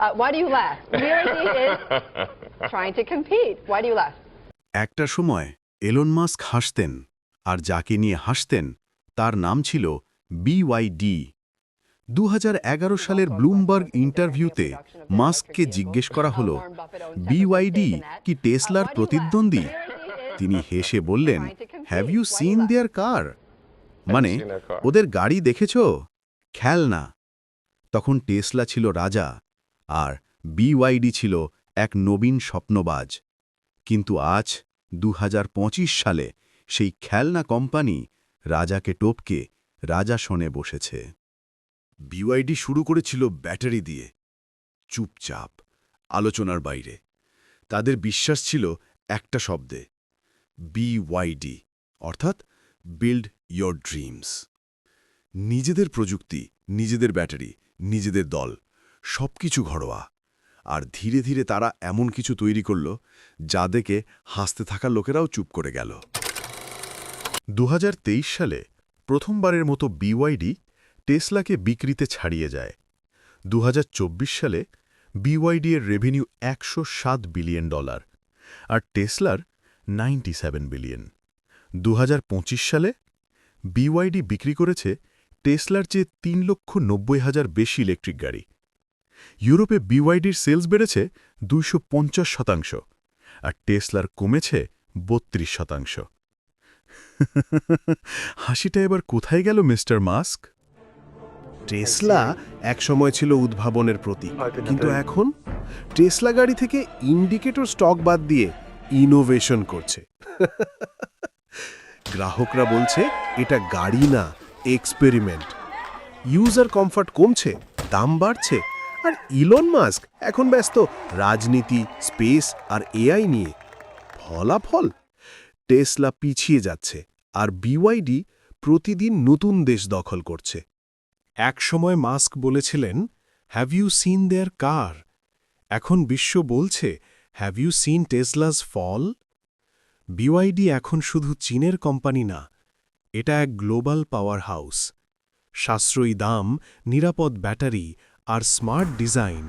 Why do you laugh? Miraji is trying to compete. Why do you laugh? একটা সময় Elon Musk হাসতেন, আর যাকে নিয়ে হাসতেন তার নাম ছিল BYD। 2011 সালের ব্লুমবার্গ ইন্টারভিউতে মাস্ককে জিজ্ঞেস করা হলো, BYD কি টেসলার প্রতিদ্বন্দ্বী? তিনি হেসে বললেন, হ্যাভ ইউ সিন দেয়ার কার? মানে, ওদের গাড়ি দেখেছ? খেলনা। তখন টেসলা ছিল রাজা, আর BYD ছিল এক নবীন স্বপ্নবাজ। কিন্তু আজ 2025 সালে সেই খেলনা কোম্পানি রাজাকে টপকে রাজাসনে বসেছে। BYD শুরু করেছিল ব্যাটারি দিয়ে, চুপচাপ, আলোচনার বাইরে। তাদের বিশ্বাস ছিল একটা শব্দে, BYD, অর্থাৎ বিল্ড ইয়োর ড্রিমস। নিজেদের প্রযুক্তি, নিজেদের ব্যাটারি, নিজেদের দল, সবকিছু ঘরোয়া। আর ধীরে ধীরে তারা এমন কিছু তৈরি করল যা দেখে হাসতে থাকা লোকেরাও চুপ করে গেল। 2023 সালে প্রথমবারের মতো BYD টেসলাকে বিক্রিতে ছাড়িয়ে যায়। 2024 সালে BYD এর রেভিনিউ $107 বিলিয়ন, আর টেসলার 97 বিলিয়ন। 2025 সালে BYD বিক্রি করেছে টেসলার চেয়ে 3,90,000 বেশি ইলেকট্রিক গাড়ি। ইউরোপে BYDর সেলস বেড়েছে 250%, আর টেসলার কমেছে 32%। হাসিটা এবার কোথায় গেল মিস্টার মাস্ক? টেসলা একসময় ছিল উদ্ভাবনের প্রতীক, কিন্তু এখন টেসলা গাড়ি থেকে ইন্ডিকেটর স্টক বাদ দিয়ে ইনোভেশন করছে। গ্রাহকরা বলছে এটা গাড়ি না, এক্সপেরিমেন্ট। ইউজার কমফর্ট কমছে, দাম বাড়ছে, আর ইলন মাস্ক এখন ব্যস্ত রাজনীতি, স্পেস আর AI নিয়ে। ফলাফল, টেসলা পিছিয়ে যাচ্ছে, আর BYD প্রতিদিন নতুন দেশ দখল করছে। একসময় মাস্ক বলেছিলেন, have you seen their car? এখন বিশ্ব বলছে, have you seen Tesla's fall? BYD এখন শুধু চীনের কোম্পানি না, এটা এক গ্লোবাল পাওয়ার হাউস। সাশ্রয়ী দাম, নিরাপদ ব্যাটারি আর স্মার্ট ডিজাইন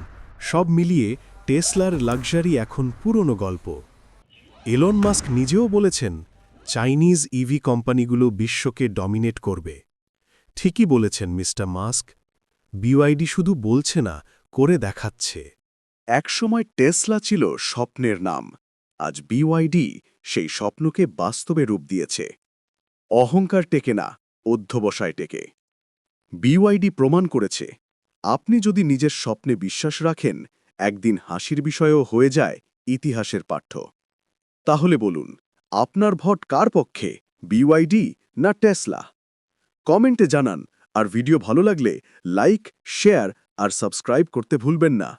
সব মিলিয়ে টেসলার লাক্সারি এখন পুরনো গল্প। এলন মাস্ক নিজেও বলেছেন, চাইনিজ ইভি কোম্পানিগুলো বিশ্বকে ডমিনেট করবে। ঠিকই বলেছেন মিস্টার মাস্ক, BYD শুধু বলছে না, করে দেখাচ্ছে। একসময় টেসলা ছিল স্বপ্নের নাম, আজ BYD সেই স্বপ্নকে বাস্তবে রূপ দিয়েছে। অহংকার টেকে না, অধ্যবসায় টেকে। BYD প্রমাণ করেছে, আপনি যদি নিজের স্বপ্নে বিশ্বাস রাখেন, একদিন হাসির বিষয়ও হয়ে যায় ইতিহাসের পাঠ্য। তাহলে বলুন, আপনার ভোট কার পক্ষে, BYD না টেসলা? কমেন্টে জানান, আর ভিডিও ভালো লাগলে লাইক, শেয়ার আর সাবস্ক্রাইব করতে ভুলবেন না।